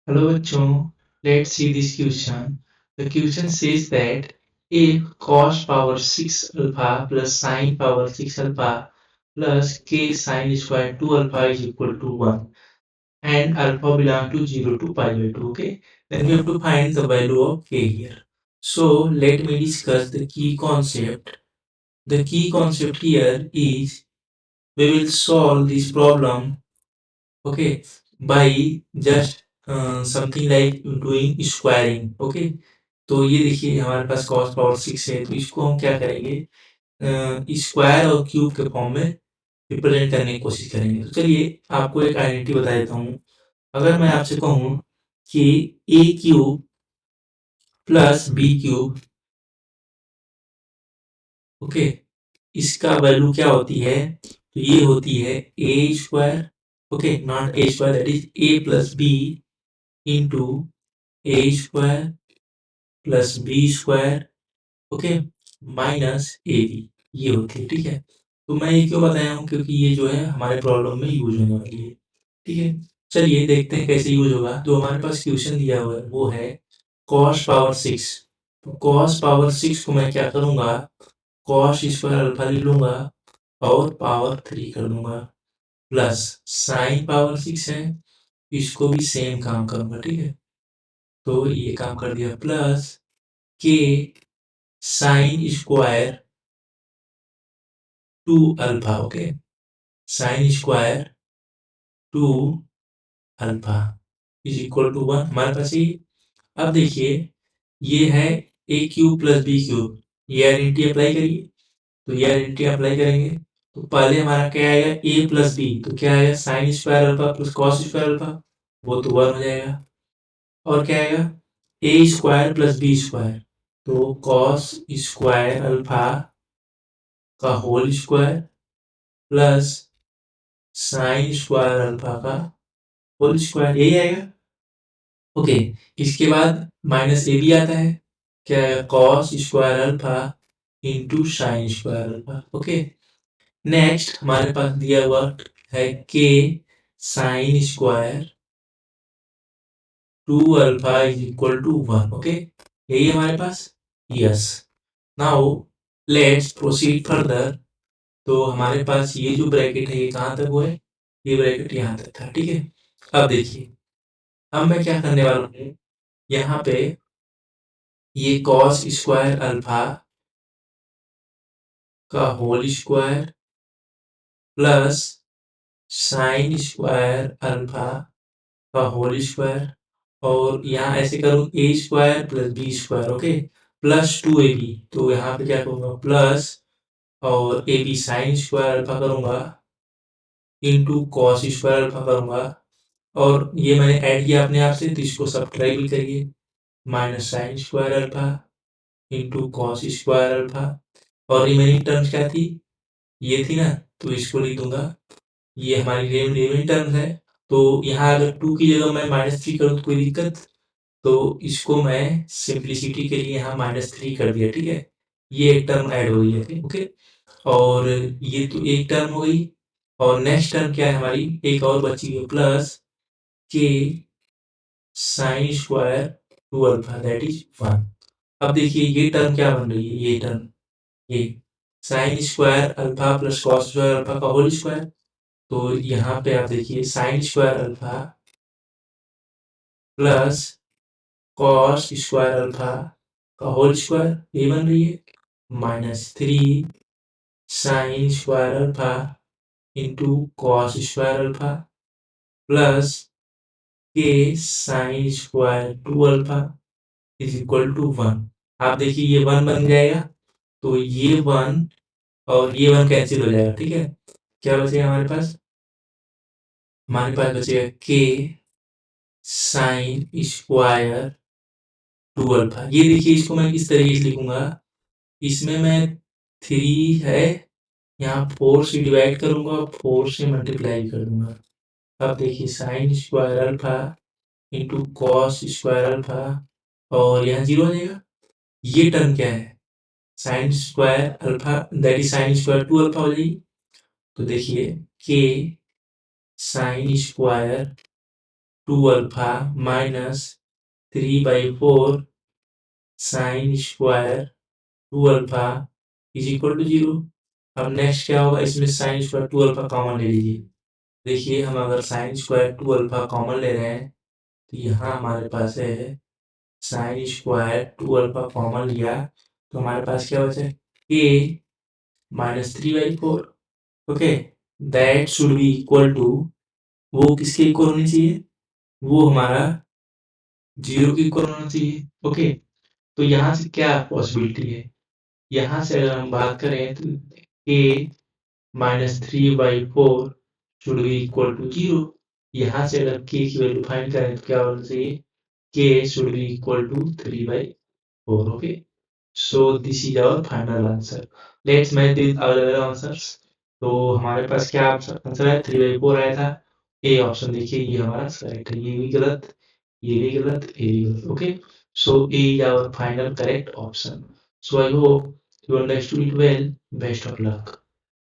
Hello bachchon, let's see this question. The question says that if cos power 6 alpha plus sin power 6 alpha plus k sin square 2 alpha is equal to 1 and alpha belong to 0 to pi by 2, okay? Then we have to find the value of k here. So let me discuss the key concept. The key concept here is we will solve this problem, okay, by just something like doing squaring, okay. तो ये देखिए हमारे पास cos power 6 है, तो इसको हम क्या करेंगे, स्क्वायर और क्यूब के फॉर्म में रिप्रेजेंट करने की कोशिश करेंगे। तो चलिए आपको एक आइडेंटिटी बता देता हूँ। अगर मैं आपसे कहूँ कि A cube plus B cube, okay, इसका वैल्यू क्या होती है? तो ये होती है A square, okay, not A square, that is A plus B into A square plus B square, okay, minus A B, ये होती है, ठीक है। तो मैं ये क्यों बताया हूँ, क्योंकि ये जो है हमारे प्रॉब्लम में यूज होने वाली है, ठीक है। चलिए देखते हैं कैसे यूज होगा। जो हमारे पास क्वेश्चन दिया हुआ है वो है कॉस पावर 6। तो कॉस पावर 6 को मैं क्या करूंगा, कॉस स्क्वायर अल्फा ले लूंगा और पावर 3 कर दूंगा, प्लस साइन पावर 6 है, इसको भी सेम काम करूंगा, ठीक है। तो ये काम कर दिया, प्लस के sine square 2 alpha, okay, sine square 2 alpha is equal to 1 हमारे पास ये। अब देखिए ये है A cube plus B cube, ये आइडेंटिटी अप्लाई करिए। तो ये आइडेंटिटी अप्लाई करेंगे तो पहले हमारा क्या आएगा, ए प्लस बी, तो क्या आएगा sine square alpha plus cos square alpha, वो तो 1 हो जाएगा। और क्या आएगा, A square plus B square, तो कॉस स्क्वायर अल्फा का whole square plus sine square alpha का होल स्क्वायर, यही आएगा, ओके। इसके बाद माइनस ए बी आता है, क्या आएगा cos square alpha into sine square alpha, okay. Next हमारे पास दिया हुआ है के sine square 2 alpha is equal to 1, okay, यही हमारे पास, yes. Now let's proceed further. तो हमारे पास ये जो ब्रैकेट है ये कहाँ तक हुआ है, ये ब्रैकेट यहाँ तक था, ठीक है। अब देखिए अब मैं क्या करने वाला हूँ, यहाँ पे ये कॉस स्क्वायर अल्फा का whole square plus sine square alpha का होल स्क्वायर, और यहाँ ऐसे करूँ A square plus B square, okay, plus 2ab, तो यहाँ पे क्या करूँगा प्लस और A B sine square alpha करूँगा इंटू कॉस स्क्वायर अल्फा करूँगा, और ये मैंने ऐड किया अपने आप से तो इसको सब्ट्रैक्ट भी करिए, minus sign square alpha into cos square alpha, और रिमेनिंग टर्म्स क्या थी, ये थी ना, तो इसको लिख दूंगा, ये हमारी रिमेनिंग टर्म्स है। तो यहाँ अगर 2 की जगह मैं -3 करूँ तो कोई दिक्कत, तो इसको मैं सिंप्लिसिटी के लिए यहाँ -3 कर दिया, ठीक है। ये एक टर्म ऐड हो गई है, ओके। और ये तो एक टर्म हो गई, और नेक्स्ट टर्म क्या है हमारी, एक और बची है, प्लस के sine square 2 alpha that is 1। अब देखिए ये टर्म क्या बन रही है, ये टर्म, ये sine square alpha plus cos square alpha का होल स्क्वायर, तो यहाँ पे आप देखिए sine square alpha plus cos square alpha का होल स्क्वायर, ये बन रही है, -3 sine square alpha into cos square alpha plus के sine square 2 alpha is equal to 1। आप देखिए ये 1 बन जाएगा, तो ये 1 और ये 1 कैंसिल हो जाएगा, ठीक है। क्या बचेगा हमारे पास, हमारे पास बचेगा के साइन स्क्वायर 2 अल्फा। ये देखिए इसको मैं किस तरीके से लिखूंगा, इसमें मैं 3 है, यहाँ 4 से डिवाइड करूंगा और 4 से मल्टीप्लाई कर दूंगा। अब देखिए sine square alpha into cos square alpha, और यहाँ 0 हो जाएगा। ये टर्म क्या है, sine square alpha that is sine square 2 alpha हो जाएगी। तो देखिए के sine square 2 alpha minus 3/4 sine square 2 alpha is equal to 0। अब नेक्स्ट क्या होगा, इसमें साइन स्क्वायर 2 अल्फा कॉमन ले लीजिए। देखिए हम अगर साइन स्क्वायर 2 अल्फा कॉमन ले रहे हैं तो यहाँ हमारे पास है साइन स्क्वायर 2 अल्फा कॉमन लिया तो हमारे पास क्या बचा k minus 3/4। Okay, that should be equal to, वो किसके इक्वल होनी चाहिए, वो हमारा 0 के इक्वल होना चाहिए। ओके, तो यहाँ से क्या पॉसिबिलिटी है, यहाँ से अगर हम बात करें तो k minus 3/4 should be equal to 0। यहाँ से अगर k की वैल्यू फाइंड करें तो क्या होना चाहिए, k should be equal to 3/4. Okay, so this is our final answer. Let's match with available answers. तो हमारे पास क्या आंसर है, 3/4 आया था। ए ऑप्शन देखिए ये हमारा करेक्ट है, ये भी गलत, ये भी गलत, ये भी गलत। Okay, so A is our final correct option. So I hope you understood it well. Best of luck.